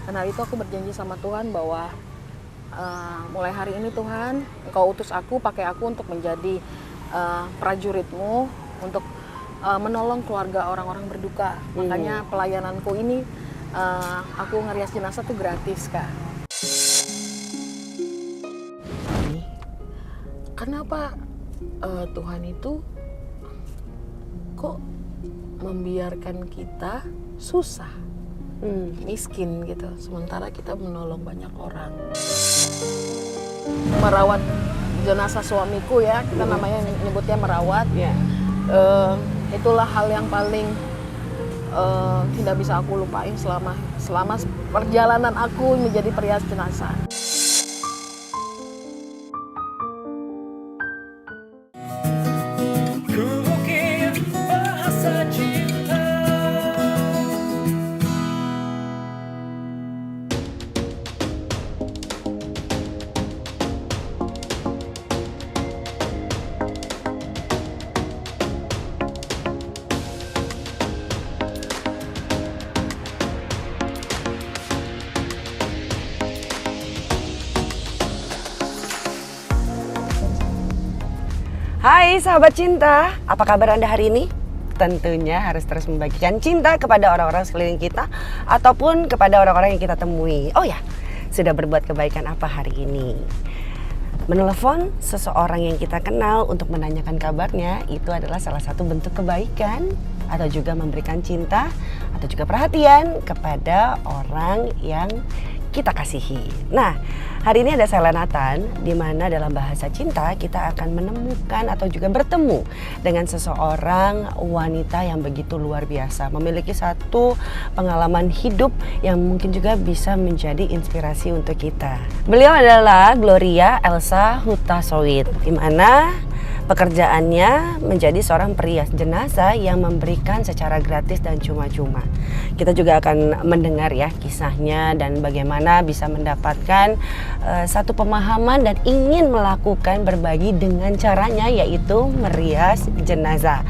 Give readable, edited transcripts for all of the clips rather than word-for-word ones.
Karena itu aku berjanji sama Tuhan bahwa mulai hari ini Tuhan, Engkau utus aku, pakai aku untuk menjadi prajuritmu, untuk menolong keluarga orang-orang berduka. Makanya pelayananku ini, aku ngerias jenazah tuh gratis, Kak. Kenapa Tuhan itu kok membiarkan kita susah, miskin gitu, sementara kita menolong banyak orang. Merawat jenazah suamiku ya, kita namanya nyebutnya merawat. Itulah hal yang paling tidak bisa aku lupain selama perjalanan aku menjadi perias jenazah. Hai sahabat cinta, apa kabar Anda hari ini? Tentunya harus terus membagikan cinta kepada orang-orang sekeliling kita ataupun kepada orang-orang yang kita temui. Oh ya, sudah berbuat kebaikan apa hari ini? Menelepon seseorang yang kita kenal untuk menanyakan kabarnya itu adalah salah satu bentuk kebaikan atau juga memberikan cinta atau juga perhatian kepada orang yang kita kasihi. Nah, hari ini ada Selenatan, di mana dalam bahasa cinta kita akan menemukan atau juga bertemu dengan seseorang wanita yang begitu luar biasa, memiliki satu pengalaman hidup yang mungkin juga bisa menjadi inspirasi untuk kita. Beliau adalah Gloria Elsa Hutasoit, di mana pekerjaannya menjadi seorang perias jenazah yang memberikan secara gratis dan cuma-cuma. Kita juga akan mendengar ya kisahnya dan bagaimana bisa mendapatkan satu pemahaman dan ingin melakukan berbagi dengan caranya, yaitu merias jenazah.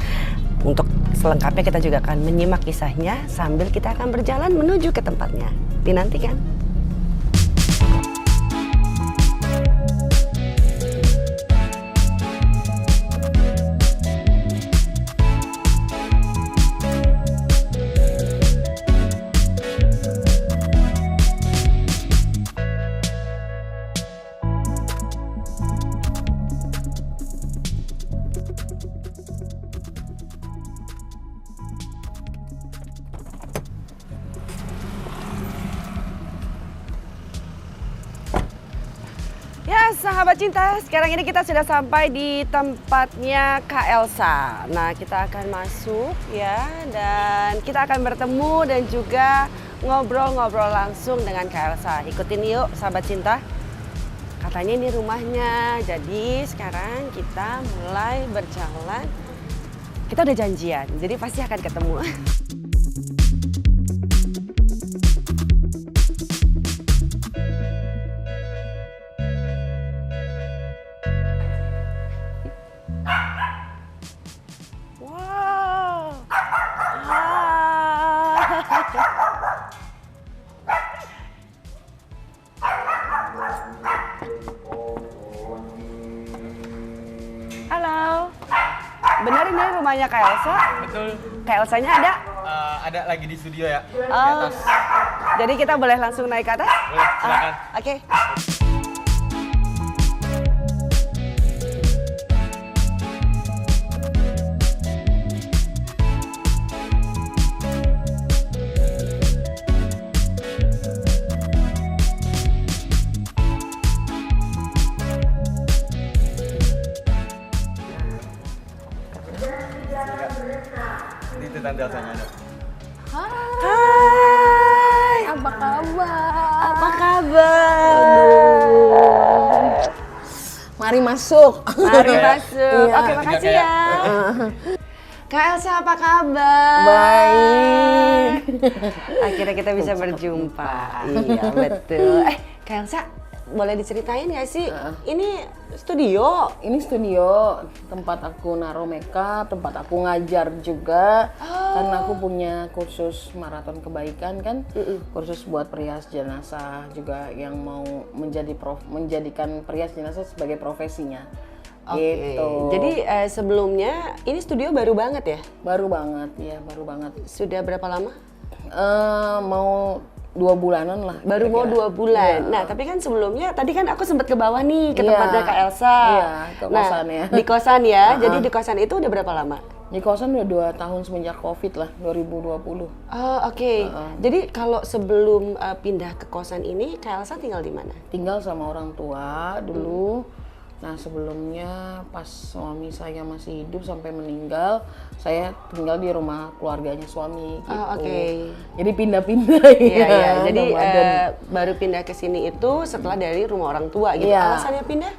Untuk selengkapnya kita juga akan menyimak kisahnya sambil kita akan berjalan menuju ke tempatnya. Dinantikan. Ya sahabat cinta, sekarang ini kita sudah sampai di tempatnya Kak Elsa. Nah, kita akan masuk ya, dan kita akan bertemu dan juga ngobrol-ngobrol langsung dengan Kak Elsa. Ikutin yuk sahabat cinta. Katanya ini rumahnya, jadi sekarang kita mulai berjalan. Kita udah janjian, jadi pasti akan ketemu. Halo, benar ini rumahnya Kak Elsa? Betul. Kak Elsanya ada? Ada lagi di studio ya. Di Oh, atas. jadi kita boleh langsung naik ke atas? Boleh, silakan. Oke. Itu tante Elsanya ada. Hai, Apa kabar? apa kabar? Mari masuk. Mari masuk. Iya. Oke, makasih ya. Kak Elsa, apa kabar? Baik. Akhirnya kita bisa berjumpa. Iya, betul. Kak Elsa, boleh diceritain nggak sih? Ini studio. Ini studio tempat aku naruh makeup, tempat aku ngajar juga. Karena aku punya kursus maraton kebaikan kan, kursus buat perias jenazah juga yang mau menjadikan perias jenazah sebagai profesinya. Oke. Gitu. Jadi sebelumnya ini studio baru banget ya? Baru banget, ya baru banget. Sudah berapa lama? Mau 2 bulanan lah. Baru mau 2 bulan. Iya. Nah, tapi kan sebelumnya tadi kan aku sempat ke bawah nih ke Iya. tempatnya Kak Elsa. Iya, ke kosannya. Nah, di kosan ya. Jadi di kosan itu udah berapa lama? Di kosan udah 2 tahun semenjak COVID lah, 2020. Oh, oke. Jadi kalau sebelum pindah ke kosan ini, Kak Elsa tinggal di mana? Tinggal sama orang tua dulu. Nah, sebelumnya pas suami saya masih hidup sampai meninggal, saya tinggal di rumah keluarganya suami gitu. Oh, oke. Jadi pindah-pindah Iya, iya. Jadi nomaden. baru pindah ke sini itu setelah dari rumah orang tua gitu. Iya. Alasannya pindah?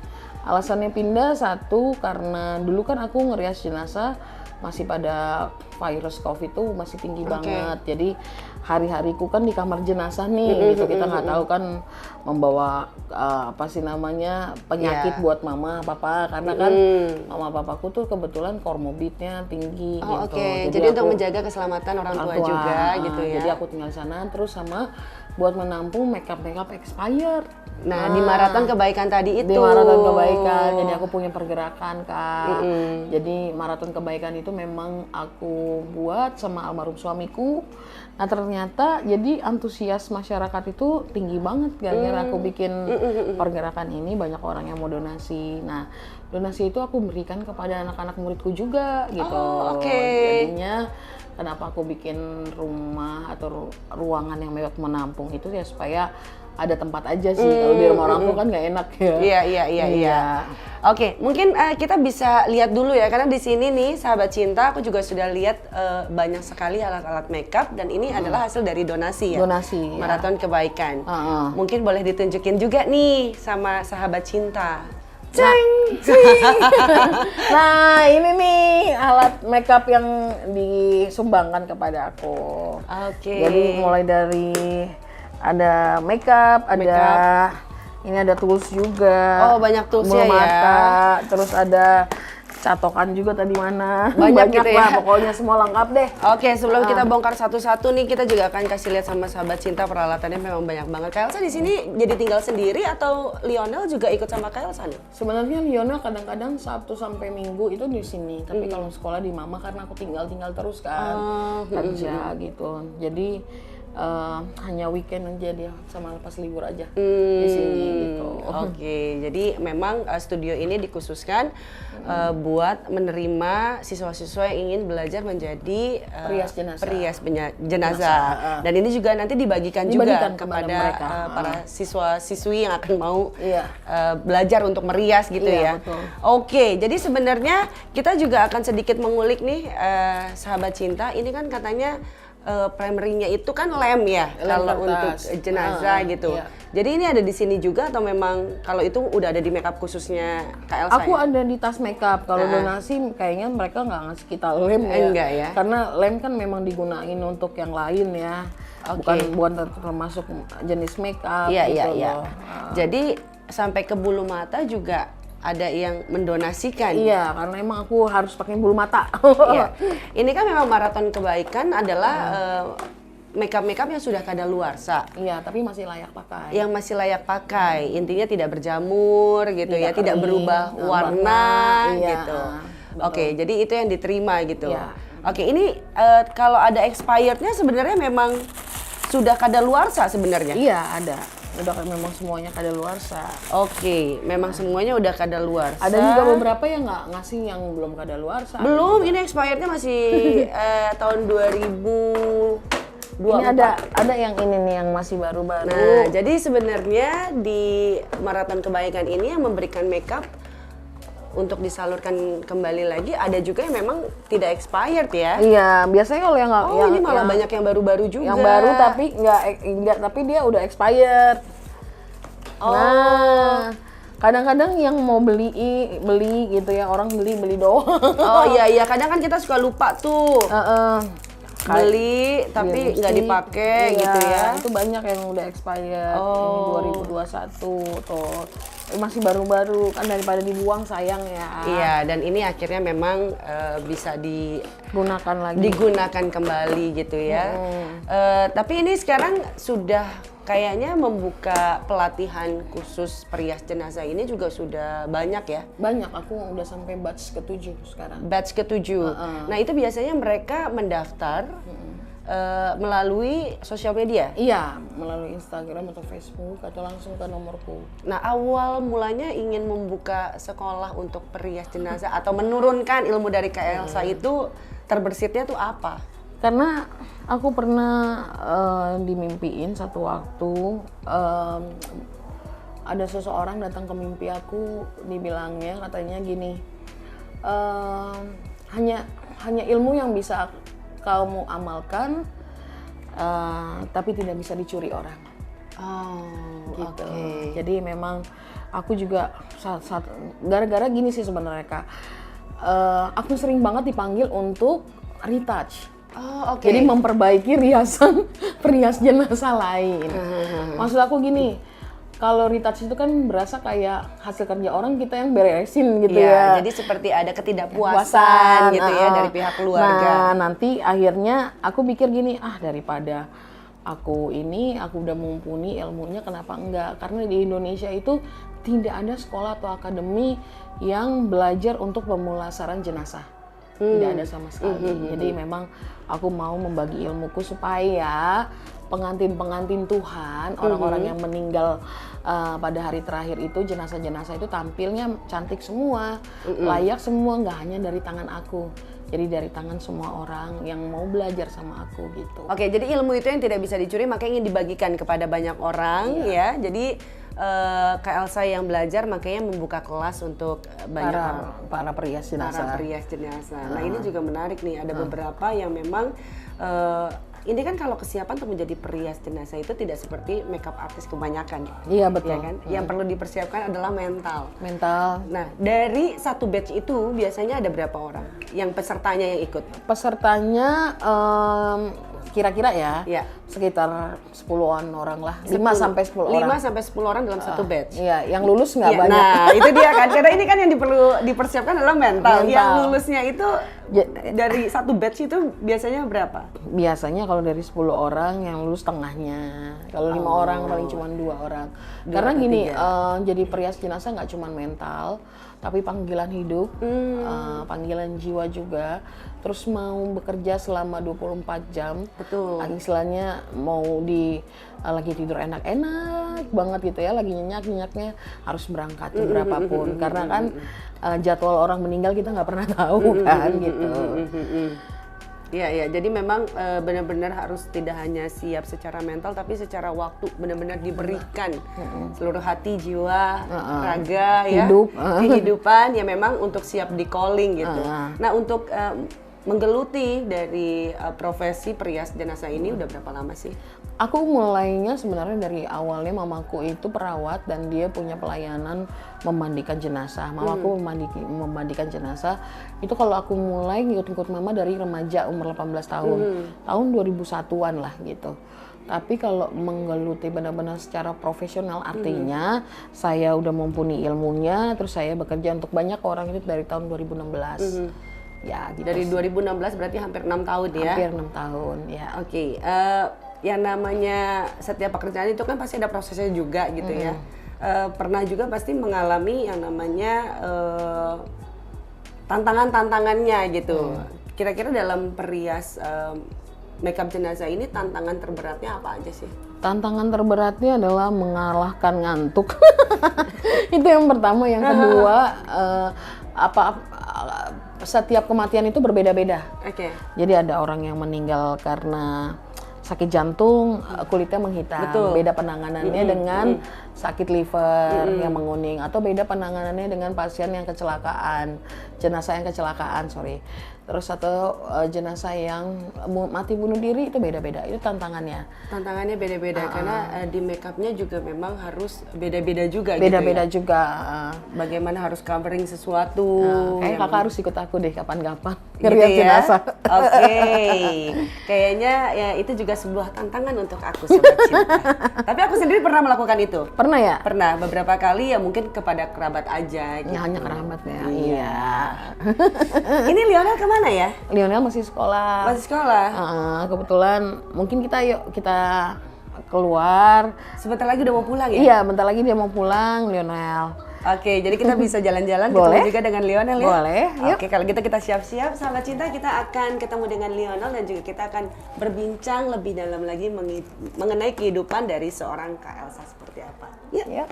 Alasannya pindah satu karena dulu kan aku ngerias jenazah masih pada virus COVID tuh masih tinggi banget. Jadi hari-hariku kan di kamar jenazah nih gitu. Kita nggak tahu kan membawa apa sih namanya penyakit buat mama papa karena kan mama papaku tuh kebetulan komorbidnya tinggi Oh, gitu. oke. Jadi untuk menjaga keselamatan orang tua juga gitu ya. Jadi aku tinggal di sana terus sama buat menampung makeup expired. Nah, di maraton kebaikan tadi itu. Di maraton kebaikan, jadi aku punya pergerakan Kak. Jadi maraton kebaikan itu memang aku buat sama almarhum suamiku. Nah ternyata jadi antusias masyarakat itu tinggi banget gara-gara aku bikin pergerakan ini, banyak orang yang mau donasi. Nah donasi itu aku berikan kepada anak-anak muridku juga gitu. Oh, oke. Jadinya kenapa aku bikin rumah atau ruangan yang mewah menampung itu ya supaya ada tempat aja sih. Kalau di rumah orang tua kan nggak enak ya. Iya. Oke, mungkin kita bisa lihat dulu ya karena di sini nih sahabat cinta aku juga sudah lihat banyak sekali alat-alat makeup dan ini adalah hasil dari donasi ya. Donasi. Ya. Maraton kebaikan. Mungkin boleh ditunjukin juga nih sama sahabat cinta. Nah ini nih alat makeup yang disumbangkan kepada aku. Oke. Jadi mulai dari ada makeup, ini ada tools juga. Oh, banyak toolsnya bulu ya. mata, terus ada catokan juga tadi mana. Banyak gitu lah, ya. pokoknya semua lengkap deh. Oke, sebelum kita bongkar satu-satu nih, kita juga akan kasih lihat sama sahabat cinta peralatannya memang banyak banget. Kak Elsa di sini jadi tinggal sendiri atau Lionel juga ikut sama Kak Elsa nih? Sebenarnya Lionel kadang-kadang Sabtu sampai Minggu itu di sini, tapi kalau sekolah di Mama karena aku tinggal terus kan kerja gitu. Jadi hanya weekend aja dia sama lepas libur aja di sini gitu. Oke, jadi memang studio ini dikhususkan buat menerima siswa-siswa yang ingin belajar menjadi perias jenazah. Dan ini juga nanti dibagikan juga kepada mereka. para siswa-siswi yang akan mau belajar untuk merias gitu ya. Betul. Oke, jadi sebenarnya kita juga akan sedikit mengulik nih sahabat cinta. Ini kan katanya primary-nya itu kan lem ya kalau untuk jenazah gitu. Iya. Jadi ini ada di sini juga atau memang kalau itu udah ada di makeup khususnya Kak Elsa? Aku ada di tas makeup. Kalau donasi kayaknya mereka nggak ngasih kita lem ya. Enggak ya. Karena lem kan memang digunain untuk yang lain ya. Bukan termasuk jenis makeup gitu loh. Jadi sampai ke bulu mata juga ada yang mendonasikan. Iya, karena emang aku harus pakai bulu mata. Iya. Ini kan memang maraton kebaikan adalah makeup yang sudah kadaluarsa. Iya, tapi masih layak pakai. Yang masih layak pakai, intinya tidak berjamur gitu ya, tidak kering, berubah warna iya, gitu. Oke, jadi itu yang diterima gitu. Iya. Oke, ini kalau ada expirednya sebenarnya memang sudah kadaluarsa sebenarnya. Iya, ada. Udah memang semuanya kadaluarsa. Oke, memang semuanya udah kadaluarsa. Ada juga beberapa yang nggak ngasih yang belum kadaluarsa. Belum, ini expirednya masih tahun 2024. Ini ada yang ini nih yang masih baru-baru. Nah, jadi sebenarnya di maraton kebaikan ini yang memberikan makeup untuk disalurkan kembali lagi, ada juga yang memang tidak expired ya. Iya, biasanya kalau yang nggak, ini malah banyak yang baru-baru juga. Yang baru tapi nggak, tapi dia udah expired. Nah, kadang-kadang yang mau beli gitu ya, orang beli doang. Oh iya, kadang kan kita suka lupa tuh. beli tapi nggak dipakai Iya, gitu ya. itu banyak yang udah expired. Ini 2021 tuh. Masih baru-baru kan, daripada dibuang sayang ya. Iya, dan ini akhirnya memang bisa Gunakan lagi. digunakan kembali gitu ya. Tapi ini sekarang sudah kayaknya membuka pelatihan khusus perias jenazah ini juga sudah banyak ya. Banyak, aku udah sampai batch ke-7 sekarang. Batch ke-7. Nah, itu biasanya mereka mendaftar melalui sosial media. Iya, melalui Instagram atau Facebook atau langsung ke nomorku. Nah, awal mulanya ingin membuka sekolah untuk perias jenazah atau menurunkan ilmu dari Kak Elsa itu terbersitnya tuh apa? Karena aku pernah dimimpiin satu waktu, ada seseorang datang ke mimpi aku, dibilangnya katanya gini, hanya ilmu yang bisa kamu amalkan, tapi tidak bisa dicuri orang. Gitu. Oke. Jadi memang aku juga gara-gara gini sih sebenarnya Kak, aku sering banget dipanggil untuk retouch. Oke. Jadi memperbaiki perias jenazah lain. Maksud aku gini, kalau retouch itu kan berasa kayak hasil kerja orang, kita yang beresin gitu ya. Jadi seperti ada ketidakpuasan gitu ya dari pihak keluarga. Nah, nanti akhirnya aku pikir gini, daripada aku udah mumpuni ilmunya, kenapa enggak? Karena di Indonesia itu tidak ada sekolah atau akademi yang belajar untuk pemulasaran jenazah. Tidak ada sama sekali. Jadi memang aku mau membagi ilmuku supaya pengantin-pengantin Tuhan, orang-orang yang meninggal pada hari terakhir itu, jenazah-jenazah itu tampilnya cantik semua, layak semua, nggak hanya dari tangan aku. Jadi dari tangan semua orang yang mau belajar sama aku gitu. Oke, jadi ilmu itu yang tidak bisa dicuri makanya ingin dibagikan kepada banyak orang ya. Jadi Kak Elsa yang belajar makanya membuka kelas untuk banyak para perias jenazah. para perias jenazah. Nah, ini juga menarik nih, ada beberapa yang memang ini kan kalau kesiapan untuk menjadi perias jenazah itu tidak seperti makeup artis kebanyakan. Iya, betul. Ya kan? Yang perlu dipersiapkan adalah mental. Nah, Dari satu batch itu biasanya ada berapa orang yang pesertanya yang ikut? pesertanya kira-kira ya, sekitar 10-an orang lah, 5 sampai 10 orang. 5 sampai 10 orang dalam satu batch. Iya, yang lulus nggak banyak. Nah, itu dia kan. Karena ini kan yang perlu dipersiapkan adalah mental. Yang lulusnya itu dari satu batch itu biasanya berapa? Biasanya kalau dari 10 orang yang lulus setengahnya. Kalau 5 orang paling cuma 2 orang. Karena gini, jadi perias jenazah nggak cuma mental, tapi panggilan hidup, panggilan jiwa juga. Terus mau bekerja selama 24 jam. Betul. Istilahnya mau lagi tidur enak-enak banget gitu ya, lagi nyenyak-nyenyaknya harus berangkat berapapun. Karena kan jadwal orang meninggal kita nggak pernah tahu kan gitu. Iya, jadi memang benar-benar harus tidak hanya siap secara mental, tapi secara waktu benar-benar diberikan seluruh hati, jiwa, raga, hidup, kehidupan ya memang untuk siap di calling gitu. Nah, untuk menggeluti dari profesi perias jenazah ini udah berapa lama sih? Aku mulainya sebenarnya dari awalnya, mamaku itu perawat dan dia punya pelayanan memandikan jenazah. Mamaku memandikan jenazah. Itu kalau aku mulai ngikut-ngikut mama dari remaja umur 18 tahun. Tahun 2001-an lah gitu. Tapi kalau menggeluti benar-benar secara profesional artinya saya udah mumpuni ilmunya, terus saya bekerja untuk banyak orang itu dari tahun 2016. Ya, gitu. Dari 2016 berarti hampir 6 tahun ya? Hampir 6 tahun, ya. Oke, yang namanya setiap pekerjaan itu kan pasti ada prosesnya juga gitu ya. Pernah juga pasti mengalami yang namanya tantangan-tantangannya gitu. Kira-kira dalam perias makeup jenazah ini tantangan terberatnya apa aja sih? Tantangan terberatnya adalah mengalahkan ngantuk. Itu yang pertama. Yang kedua, setiap kematian itu berbeda-beda. Jadi ada orang yang meninggal karena sakit jantung, kulitnya menghitam. Betul. Beda penanganannya dengan sakit liver yang menguning, atau beda penanganannya dengan pasien yang kecelakaan, jenazah yang kecelakaan, terus satu jenazah yang mati bunuh diri itu beda-beda, itu tantangannya. Tantangannya beda-beda karena di make upnya juga memang harus beda-beda juga Beda-beda gitu ya. juga. Bagaimana harus covering sesuatu. Kayak yang- kakak harus ikut aku deh kapan-kapan gitu ngeliat ya. jenazah. Oke. Kayaknya ya itu juga sebuah tantangan untuk aku sobat cinta. Tapi aku sendiri pernah melakukan itu. Pernah ya? Pernah beberapa kali ya mungkin kepada kerabat aja gitu. Ya, hanya kerabat ya. Iya. Ini Lionel kemana ya? Lionel masih sekolah. Masih sekolah. Kebetulan mungkin kita keluar. Sebentar lagi udah mau pulang ya? Iya, bentar lagi dia mau pulang, Lionel. Oke, jadi kita bisa jalan-jalan Boleh. ketemu juga dengan Lionel ya? Boleh, yuk. Oke, kalau gitu kita siap-siap. Sahabat cinta, kita akan ketemu dengan Lionel dan juga kita akan berbincang lebih dalam lagi mengenai kehidupan dari seorang Kak Elsa seperti apa. Yuk. Ya.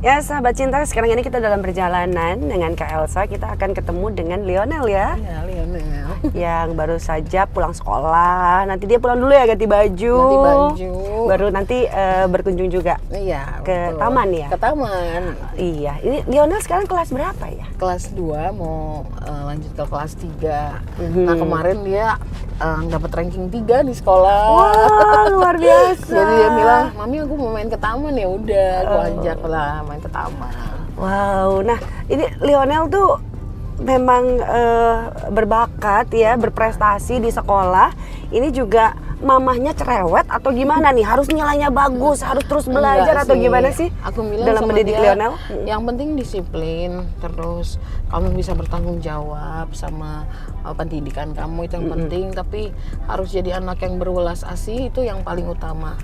Ya sahabat cinta, sekarang ini kita dalam perjalanan dengan Kak Elsa. Kita akan ketemu dengan Lionel ya, Ya, Lionel. yang baru saja pulang sekolah. Nanti dia pulang dulu ya, ganti baju. Ganti baju. Baru nanti berkunjung juga Iya, ke betul. taman ya. Ke taman. Iya, ini Lionel sekarang kelas berapa ya? Kelas 2 mau lanjut ke kelas 3. Nah, kemarin dia dapat ranking 3 di sekolah. Wah, luar biasa. Jadi dia bilang, "Mami, aku mau main ke taman." Ya udah, aku ajak lah main ke taman. Wow, nah ini Lionel tuh memang berbakat ya, berprestasi di sekolah. Ini juga mamahnya cerewet atau gimana nih? Harus nilainya bagus, harus terus belajar Enggak atau gimana sih? Aku bilang dalam sama mendidik dia, Lionel? yang penting disiplin, terus kamu bisa bertanggung jawab sama pendidikan kamu, itu yang penting. Tapi harus jadi anak yang berwelas asih, itu yang paling utama.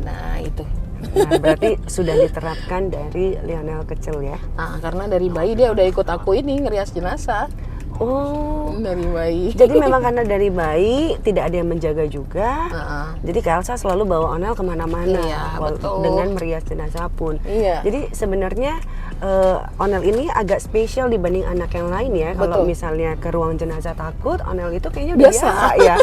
Nah itu. Nah, berarti sudah diterapkan dari Lionel kecil ya? Nah, karena dari bayi dia udah ikut aku ini ngerias jenazah. Oh, Dari bayi. jadi memang karena dari bayi tidak ada yang menjaga juga. Heeh. Jadi Kak Elsa selalu bawa Onel kemana-mana Iya, betul. dengan merias jenazah pun. Iya. Jadi sebenarnya Onel ini agak spesial dibanding anak yang lain ya. Kalau Betul. misalnya ke ruang jenazah takut, Onel itu kayaknya udah Biasa. biasa ya.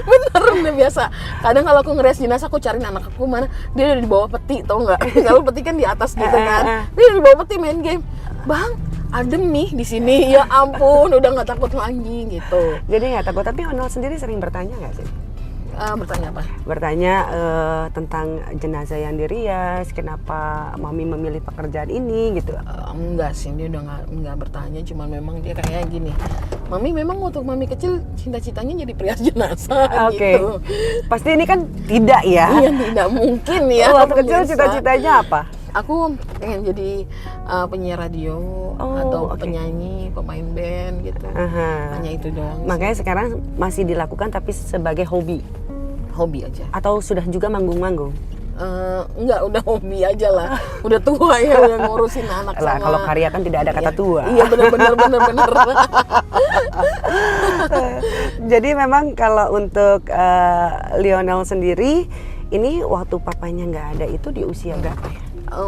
Bener, udah biasa. Kadang kalau aku ngerias jenazah, aku cariin anak aku mana, dia udah di bawah peti, tau nggak? Kalau peti kan di atas gitu kan, dia udah di bawah peti main game. Bang, adem nih di sini. Ya ampun, udah nggak takut lagi gitu. Jadi nggak takut. Tapi Onel sendiri sering bertanya nggak sih? Bertanya apa? Bertanya tentang jenazah yang dirias, kenapa mami memilih pekerjaan ini gitu. Enggak sih, dia udah nggak bertanya, cuman memang dia kayak gini. Mami memang waktu mami kecil cita-citanya jadi perias jenazah Oke. gitu. Pasti ini kan tidak ya. Iya, tidak mungkin ya. Waktu kecil pemirsa. cita-citanya apa? Aku pengen jadi penyiar radio atau oke. penyanyi, pemain band gitu. Aha. Hanya itu doang. Makanya sekarang masih dilakukan tapi sebagai hobi Hobi aja. atau sudah juga manggung-manggung? Enggak, udah hobi aja lah. Udah tua ya, udah ngurusin anak Lah sama. kalau karya kan tidak ada kata tua. Iya, bener. Jadi memang kalau untuk Lionel sendiri ini waktu papanya nggak ada itu di usia berapa ya?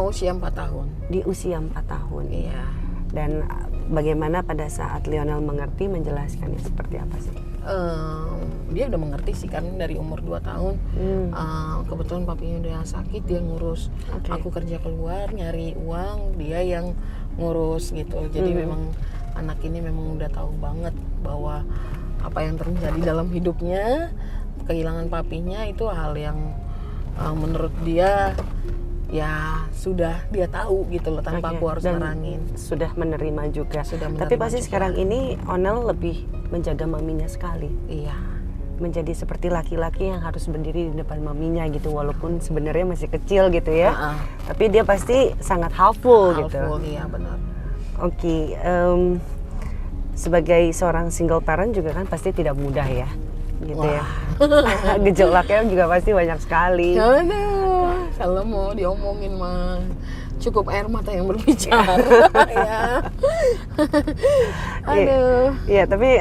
Usia 4 tahun. Di usia 4 tahun. Iya. Dan bagaimana pada saat Lionel mengerti menjelaskannya seperti apa sih? Dia udah mengerti sih kan dari umur 2 tahun. Kebetulan papinya udah sakit, dia ngurus. Oke. Aku kerja keluar nyari uang, dia yang ngurus gitu. Jadi memang anak ini memang udah tahu banget bahwa apa yang terjadi dalam hidupnya, kehilangan papinya itu hal yang menurut dia ya sudah dia tahu gitu loh, tanpa Oke, aku harus dan nerangin. sudah menerima juga. Sudah Tapi menerima pasti juga. sekarang ini Onel lebih menjaga maminya sekali. Iya. Menjadi seperti laki-laki yang harus berdiri di depan maminya gitu, walaupun sebenarnya masih kecil gitu ya. Tapi dia pasti sangat helpful gitu. Helpful, iya benar. Oke, sebagai seorang single parent juga kan pasti tidak mudah ya, gitu ya. Gejolaknya juga pasti banyak sekali. Aduh, kalau mau diomongin mah cukup air mata yang berbicara ya. Aduh. Iya, tapi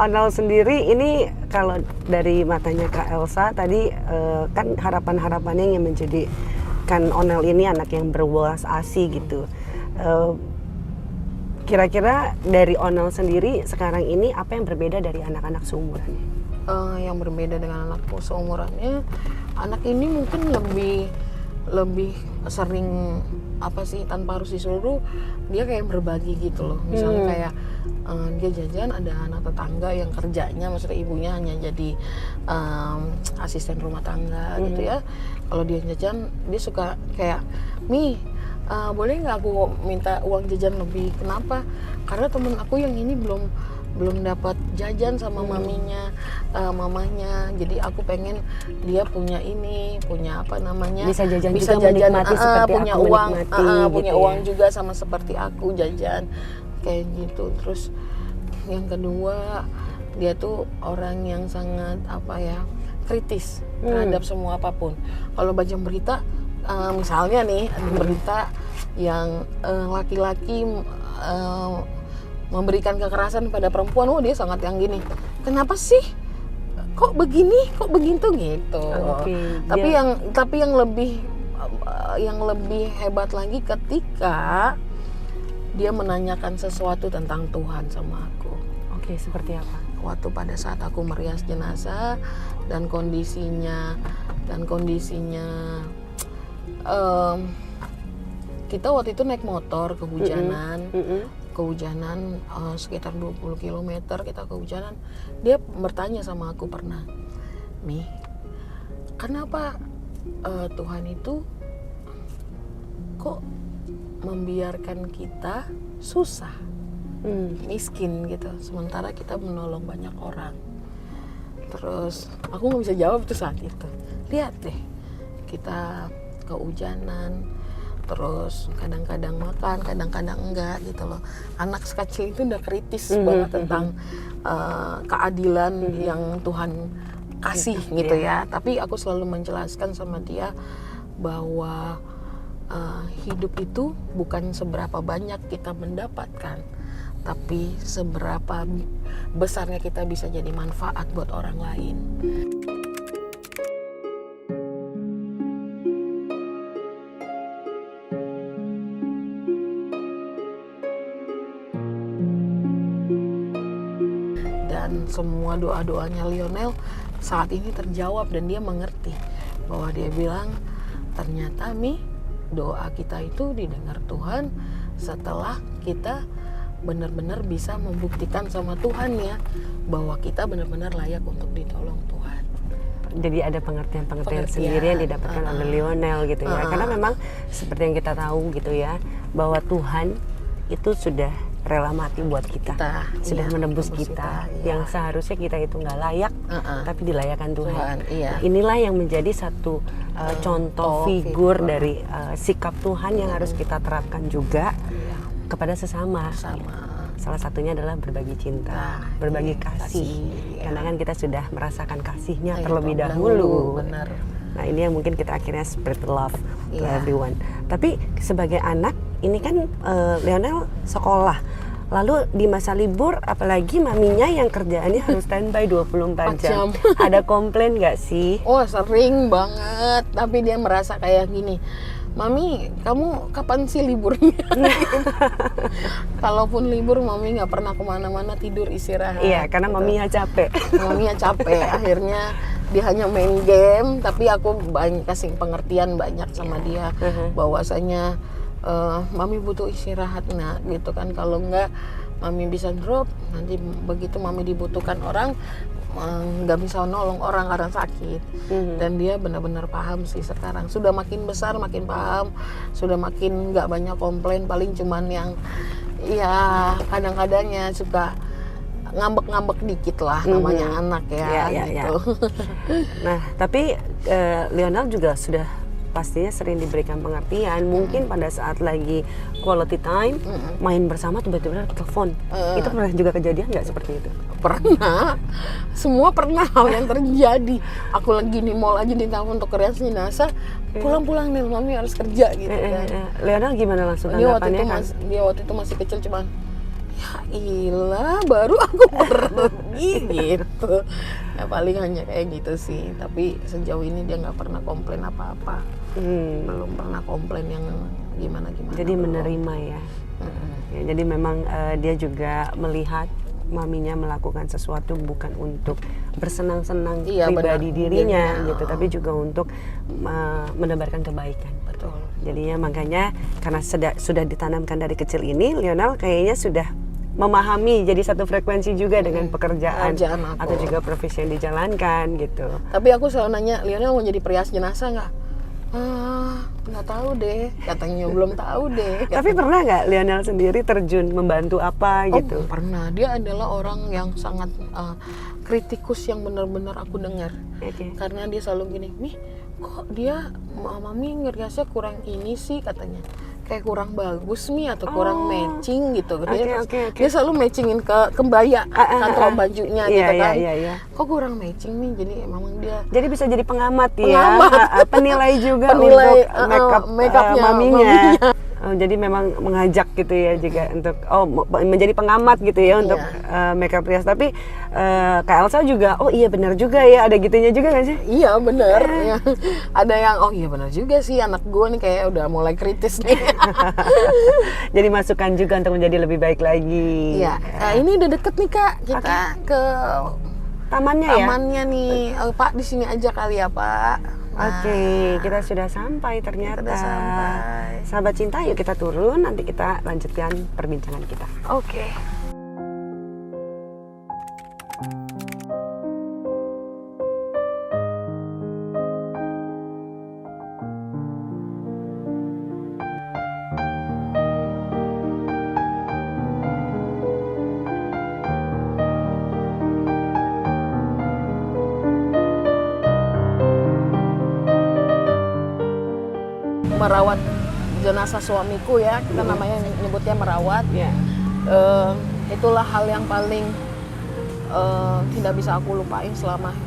Onel sendiri ini kalau dari matanya Kak Elsa tadi kan harapan-harapannya yang menjadikan Onel ini anak yang berwelas asih gitu. kira-kira dari Onel sendiri sekarang ini apa yang berbeda dari anak-anak seumurannya? Yang berbeda dengan anakku seumurannya, anak ini mungkin lebih sering apa sih, tanpa harus disuruh dia kayak berbagi gitu loh. Misalnya kayak dia jajan, ada anak tetangga yang kerjanya, maksudnya ibunya hanya jadi asisten rumah tangga gitu ya. Kalau dia jajan, dia suka kayak, "Mi, boleh nggak aku minta uang jajan lebih?" Kenapa? Karena temen aku yang ini belum dapat jajan sama maminya, mamanya. Jadi aku pengen dia punya ini, punya apa namanya? Bisa jajan juga, menikmati seperti punya aku uang, menikmati punya gitu uang ya. juga sama seperti aku jajan kayak gitu. Terus yang kedua, dia tuh orang yang sangat apa ya, kritis terhadap semua apapun. Kalau baca berita, misalnya nih ada berita yang laki-laki memberikan kekerasan pada perempuan, dia sangat yang gini, kenapa sih kok begini, kok begitu gitu. Oke, Tapi yang lebih hebat lagi ketika dia menanyakan sesuatu tentang Tuhan sama aku. Oke, seperti apa? Waktu pada saat aku merias jenazah dan kondisinya kita waktu itu naik motor kehujanan sekitar 20 km kita kehujanan. Dia bertanya sama aku pernah, "Mi, kenapa Tuhan itu kok membiarkan kita susah, miskin gitu, sementara kita menolong banyak orang?" Terus aku nggak bisa jawab tuh saat itu. Lihat deh, kita kehujanan, terus kadang-kadang makan, kadang-kadang enggak gitu loh. Anak sekecil itu udah kritis banget tentang keadilan yang Tuhan kasih gitu ya. Tapi aku selalu menjelaskan sama dia bahwa hidup itu bukan seberapa banyak kita mendapatkan, tapi seberapa besarnya kita bisa jadi manfaat buat orang lain. Dan semua doa-doanya Lionel saat ini terjawab dan dia mengerti bahwa dia bilang, ternyata Mi, doa kita itu didengar Tuhan setelah kita benar-benar bisa membuktikan sama Tuhan ya bahwa kita benar-benar layak untuk ditolong Tuhan. Jadi ada pengertian sendiri yang didapatkan oleh Lionel gitu ya. Karena memang seperti yang kita tahu gitu ya, bahwa Tuhan itu sudah rela mati buat kita, sudah menebus kita, yang seharusnya kita itu nggak layak, tapi dilayakkan Tuhan. Nah, inilah yang menjadi satu contoh figur dari sikap Tuhan yang harus kita terapkan juga kepada sesama. Salah satunya adalah berbagi cinta, berbagi kasih. Karena kan kita sudah merasakan kasihnya terlebih dahulu. Benar. Nah, ini yang mungkin kita akhirnya spread love to everyone. Tapi sebagai anak, ini kan Lionel sekolah. Lalu di masa libur, apalagi maminya yang kerjaannya harus standby 24 jam. Ada komplain nggak sih? Oh, sering banget. Tapi dia merasa kayak gini, "Mami, kamu kapan sih liburnya?" Kalaupun libur, Mami nggak pernah kemana-mana, tidur istirahat. Iya, karena gitu. Maminya capek. Maminya capek. Akhirnya dia hanya main game. Tapi aku kasih pengertian banyak sama dia, bahwasanya Mami butuh istirahat gitu kan. Kalau enggak, Mami bisa drop. Nanti begitu Mami dibutuhkan orang, nggak bisa nolong orang karena sakit. Dan dia benar-benar paham sih sekarang. Sudah makin besar, makin paham. Sudah makin nggak banyak komplain. Paling cuman yang ya kadang-kadangnya suka ngambek-ngambek dikit lah, namanya anak ya gitu. Nah, tapi Lionel juga sudah pastinya sering diberikan pengertian. Mungkin pada saat lagi quality time, main bersama tiba-tiba telepon. Itu pernah juga kejadian nggak seperti itu? Pernah. Semua pernah hal yang terjadi. Aku lagi di mall aja ditelepon untuk rias jenazah. Pulang-pulang nih, Mami harus kerja gitu kan. Lionel gimana langsung tanggapannya kan? Dia waktu itu masih kecil, cuman ya ilah baru aku pergi gitu. Ya paling hanya kayak gitu sih. Tapi sejauh ini dia nggak pernah komplain apa-apa. Belum pernah komplain yang gimana-gimana. Jadi menerima ya. Ya, jadi memang dia juga melihat maminya melakukan sesuatu bukan untuk bersenang-senang Iya, pribadi benar. dirinya Dirinya, gitu, tapi juga untuk menebarkan kebaikan. Betul. Jadinya makanya karena sudah ditanamkan dari kecil ini, Lionel kayaknya sudah memahami jadi satu frekuensi juga dengan pekerjaan Pekerjaan aku. atau juga profesi yang dijalankan gitu. Tapi aku selalu nanya, Lionel mau jadi perias jenazah nggak? Nggak tahu deh, katanya belum tahu deh. Tapi pernah nggak Lionel sendiri terjun membantu apa gitu? Oh, pernah. Dia adalah orang yang sangat kritikus yang benar-benar aku dengar. Oke. Karena dia selalu gini, nih kok dia mami ngeriasnya kurang ini sih katanya. Kayak kurang bagus nih atau kurang matching gitu. Oke. Dia selalu matchingin ke kebaya kantong bajunya gitu kan. Iya. Kok kurang matching nih, jadi memang dia Jadi bisa jadi pengamat Pengamat. ya, penilai juga Penilai, untuk makeupnya maminya. Oh, jadi memang mengajak gitu ya juga untuk menjadi pengamat gitu ya untuk makeup rias. Tapi Kak Elsa juga iya benar juga ya, ada gitunya juga nggak sih? Iya bener, ya. Ada yang iya bener juga sih, anak gue nih kayak udah mulai kritis nih. Jadi masukan juga untuk menjadi lebih baik lagi. Iya, ini udah deket nih Kak, kita ke Tamannya ya? tamannya nih. Pak di sini aja kali ya Pak. Oke, kita sudah sampai ternyata. Kita udah sampai. Sahabat cinta, yuk kita turun, nanti kita lanjutkan perbincangan kita. Oke. Merawat jenazah suamiku ya, kita namanya nyebutnya merawat. Ya. Itulah hal yang paling tidak bisa aku lupain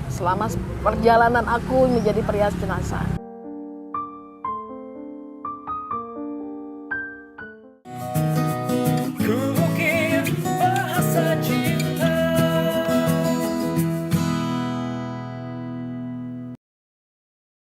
selama perjalanan aku menjadi perias jenazah.